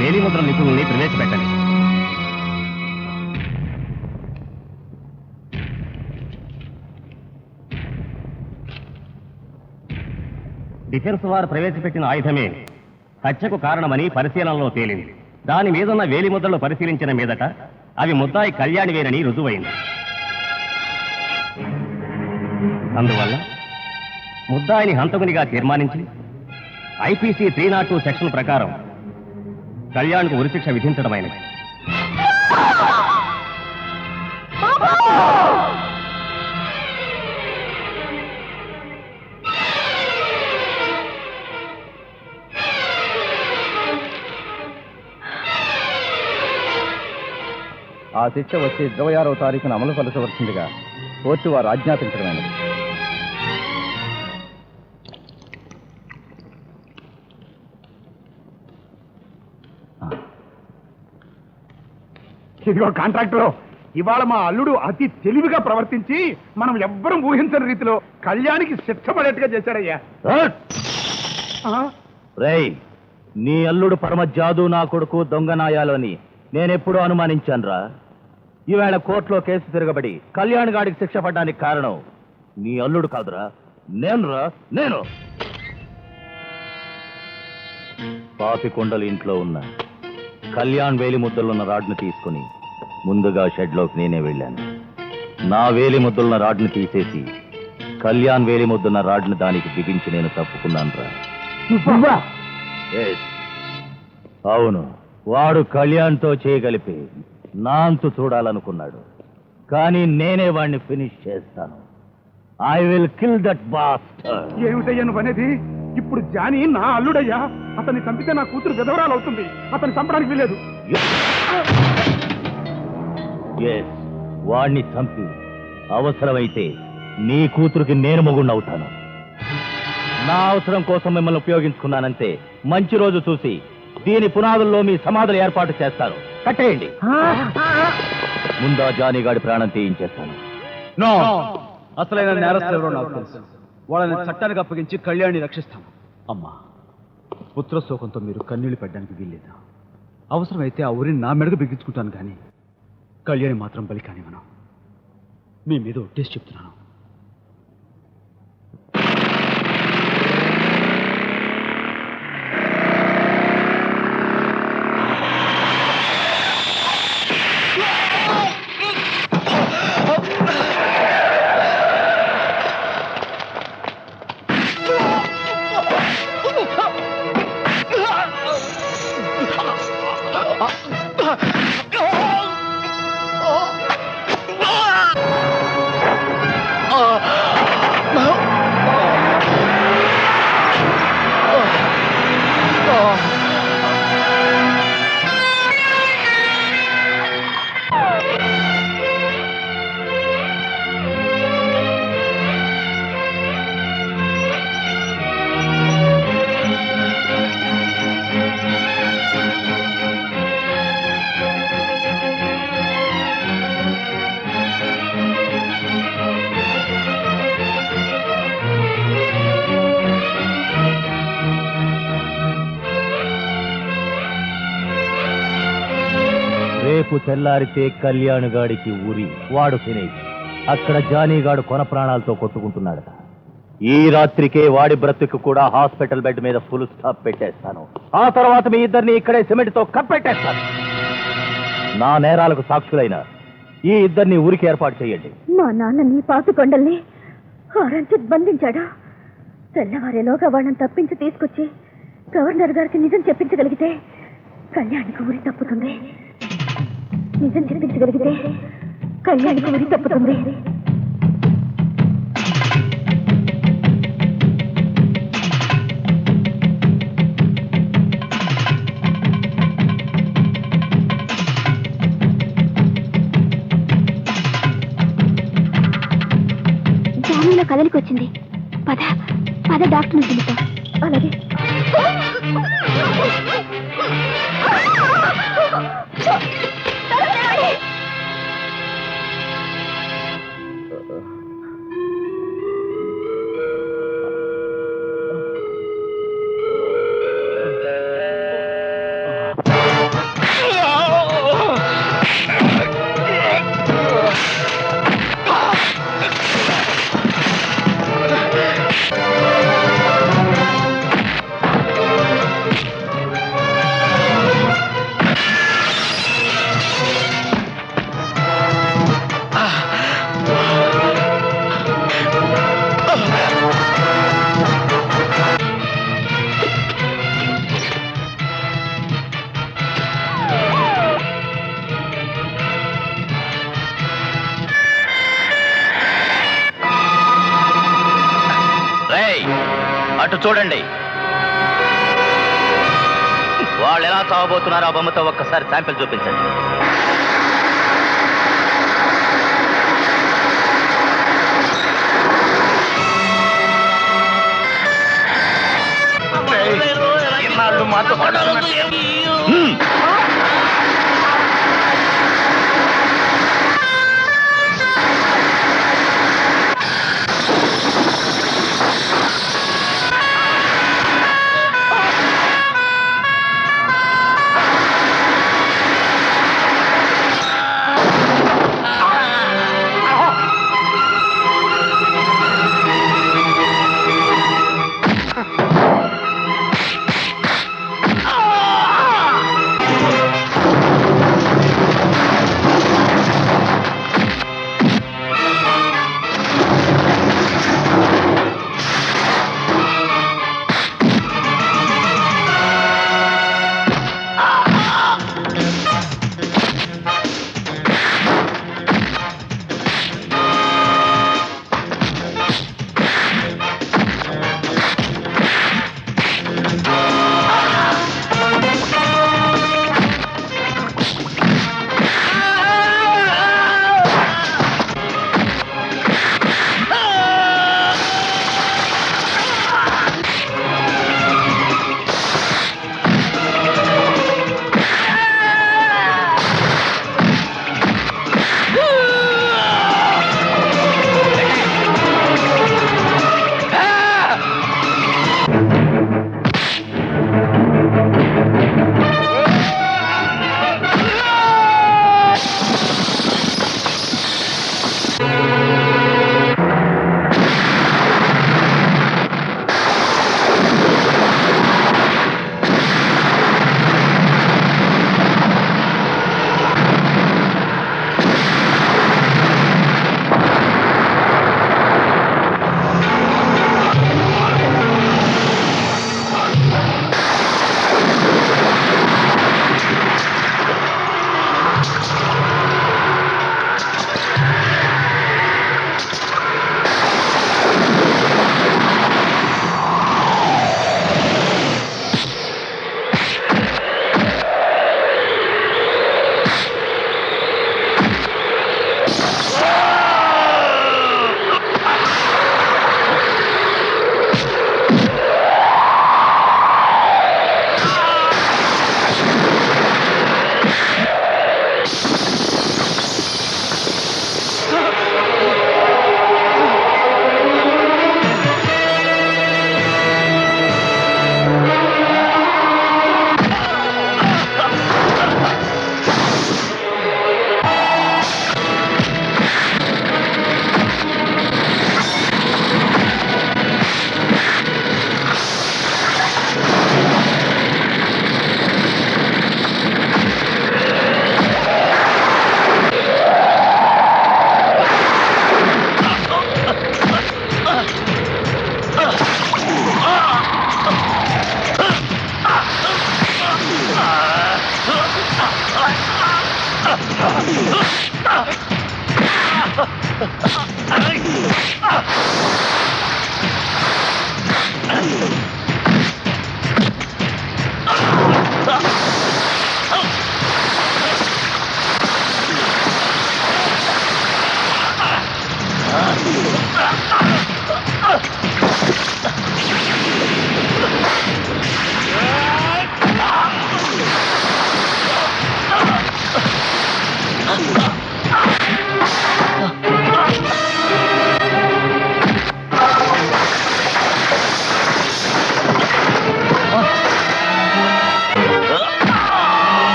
వేలిముద్ర నిపుణుల్ని ప్రవేశపెట్టండి. Defence వారు ప్రవేశపెట్టిన ఆయుధమే హత్యకు కారణమని పరిశీలనలో తేలింది. దాని మీదున్న వేలిముద్రలు పరిశీలించిన మీదట అవి ముద్దాయి కళ్యాణివేనని రుజువైంది. అందువల్ల ముద్దాయిని హంతకునిగా తీర్మానించి ఐపీసీ 302 సెక్షన్ ప్రకారం కళ్యాణ్కు ఉరిశిక్ష విధించడమైనది. ఆ శిక్ష వచ్చి 26వ తారీఖున అమలు పరచవలసిందిగా కోర్టు వారు ఆజ్ఞాపించడమైనది. ఇదిగో కాంట్రాక్టర్, ఇవాళ మా అల్లుడు అతి తెలివిగా ప్రవర్తించి మనం ఎవ్వరం ఊహించని రీతిలో కళ్యాణికి శిక్ష పడేట్టుగా చేశాడయ్యా. రేయ్, నీ అల్లుడు పరమ జాదు నా కొడుకు దొంగనాయాలు అని నేనెప్పుడూ అనుమానించానురా. ఈవేళ కోర్టులో కేసు తిరగబడి కళ్యాణ్ గాడికి శిక్ష పడ్డానికి కారణం నీ అల్లుడు కాదురా, నేను. పాపికొండలు ఇంట్లో ఉన్న కళ్యాణ్ వేలి ముద్దలున్న రాడ్ను తీసుకుని ముందుగా షెడ్లోకి నేనే వెళ్ళాను. నా వేలి ముద్దలున్న రాడ్ను తీసేసి కళ్యాణ్ వేలి ముద్దున్న రాడ్ను దానికి బిగించి నేను తప్పుకున్నాను రా. అవును, వాడు కళ్యాణ్తో చేయగలిపి నా అంతు చూడాలనుకున్నాడు. కానీ నేనే వాడిని ఫినిష్ చేస్తాను. I will kill that bastard. ఏమిటయ్యా నువ్వు అనేది? ఇప్పుడు జానీ నా అల్లుడయ్యా. అతన్ని చంపితే నా కూతురు విధవరాలు అవుతుంది. అతన్ని చంపడానికి వీలేదు. వాణ్ణి చంపి అవసరమైతే నీ కూతురికి నేను మొగుణ్ణవుతాను. నా అవసరం కోసం మిమ్మల్ని ఉపయోగించుకున్నానంతే. మంచి రోజు చూసి దీని పునాదుల్లో మీ సమాధులు ఏర్పాటు చేస్తాను. కట్టేయండి. ముందా జానీగాడి ప్రాణం తీయించేస్తాను. అసలైన నేరస్తులు నాకు తెలుసు. వాళ్ళని చట్టానికి అప్పగించి కళ్యాణ్ని రక్షిస్తాను. అమ్మా, పుత్రశోకంతో మీరు కన్నీళ్లు పెట్టడానికి వీల్లేదు. అవసరమైతే ఆ ఊరిని నా మెడకు బిగించుకుంటాను, కానీ కళ్యాణి మాత్రం బలి కానివ్వను. మీ మీద ఒట్టేసి చెప్తున్నాను. రేపు తెల్లారితే కళ్యాణ్గాడికి ఊరి వాడు ఫినిష్. అక్కడ జానీగాడు కొన ప్రాణాలతో కొట్టుకుంటున్నాడట. ఈ రాత్రికే వాడి బ్రతుకు కూడా హాస్పిటల్ బెడ్ మీద ఫుల్ స్టాప్ పెట్టేస్తాను. ఆ తర్వాత మీ ఇద్దరిని ఇక్కడే సిమెంట్తో కప్పెట్టేస్తాను. నా నేరాలకు సాక్షులైన ఈ ఇద్దరిని ఊరికి ఏర్పాటు చేయండి. మా నాన్నని పాపికొండల్ని ఆరంచి బంధించాడా? తెల్లవారేలోగా వాళ్ళని తప్పించి తీసుకొచ్చి గవర్నర్ గారికి నిజం చెప్పించగలిగితే కళ్యాణికి ఊరి తప్పుతుంది. నిజం చెప్పించగలిగితే కళ్యాణికి ఊరి తప్పుతుంది. జామీలో కదలికి వచ్చింది. పద పద డాక్టర్ని పిలుద్దాం. అలాగే. చూడండి, వాళ్ళు ఎలా చావబోతున్నారో ఆ బొమ్మతో ఒక్కసారి శాంపిల్ చూపించండి.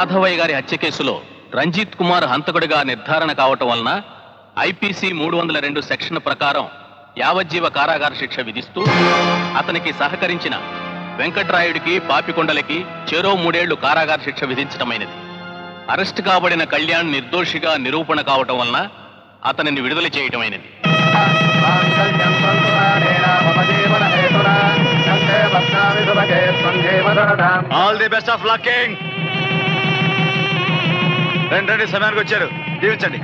మాధవయ్య గారి హత్య కేసులో రంజిత్ కుమార్ హంతకుడిగా నిర్ధారణ కావటం వలన ఐపీసీ 302 సెక్షన్ ప్రకారం యావజ్జీవ కారాగార శిక్ష విధిస్తూ అతనికి సహకరించిన వెంకట్రాయుడికి పాపికొండలకి చెరో 3 ఏళ్లు కారాగార శిక్ష విధించడమైనది. అరెస్ట్ కాబడిన కళ్యాణ్ నిర్దోషిగా నిరూపణ కావటం వలన అతనిని విడుదల చేయటమైనది. All the best of lucking. రండి, సమయానికి వచ్చారు. దీవించండి.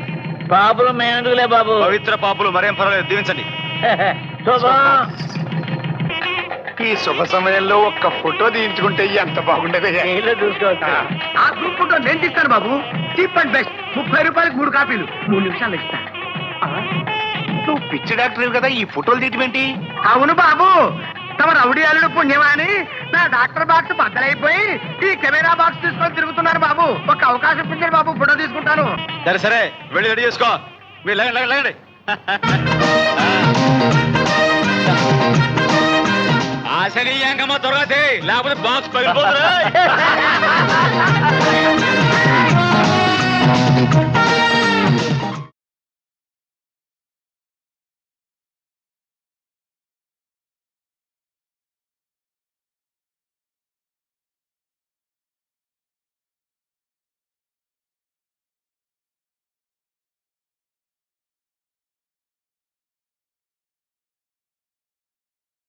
బాబులు మేనదులే బాబు. పవిత్ర పాపులు మరేం పర్వాలేదు, దీవించండి. ఈ శుభ సమయంలో ఒక్క ఫోటో తీయించుకుంటే ఎంత బాగుండేది. ఆ గ్రూప్ ఫోటో నేను తీస్తాను బాబు. Cheap and best. 30 రూపాయలకు 3 కాపీలు 3 నిమిషాలు ఇస్తా. నువ్వు పిచ్చి డాక్టర్ కదా, ఈ ఫోటోలు తీయటమేంటి? అవును బాబు, తమ రౌడీ అల్లుడు పుణ్యమా అని నా డాక్టర్ బాక్స్ బద్దలైపోయి ఈ కెమెరా బాక్స్ తీసుకొని తిరుగుతున్నాను బాబు. ఒక అవకాశం ఇప్పించండి బాబు, ఫోటో తీసుకుంటాను. సరే సరే, వెళ్ళి రెడీ చేసుకో. మీరు లేండి. ఆశనీయంగా త్వరగా లేకపోతే బాక్స్ పగిలిపోతుంది.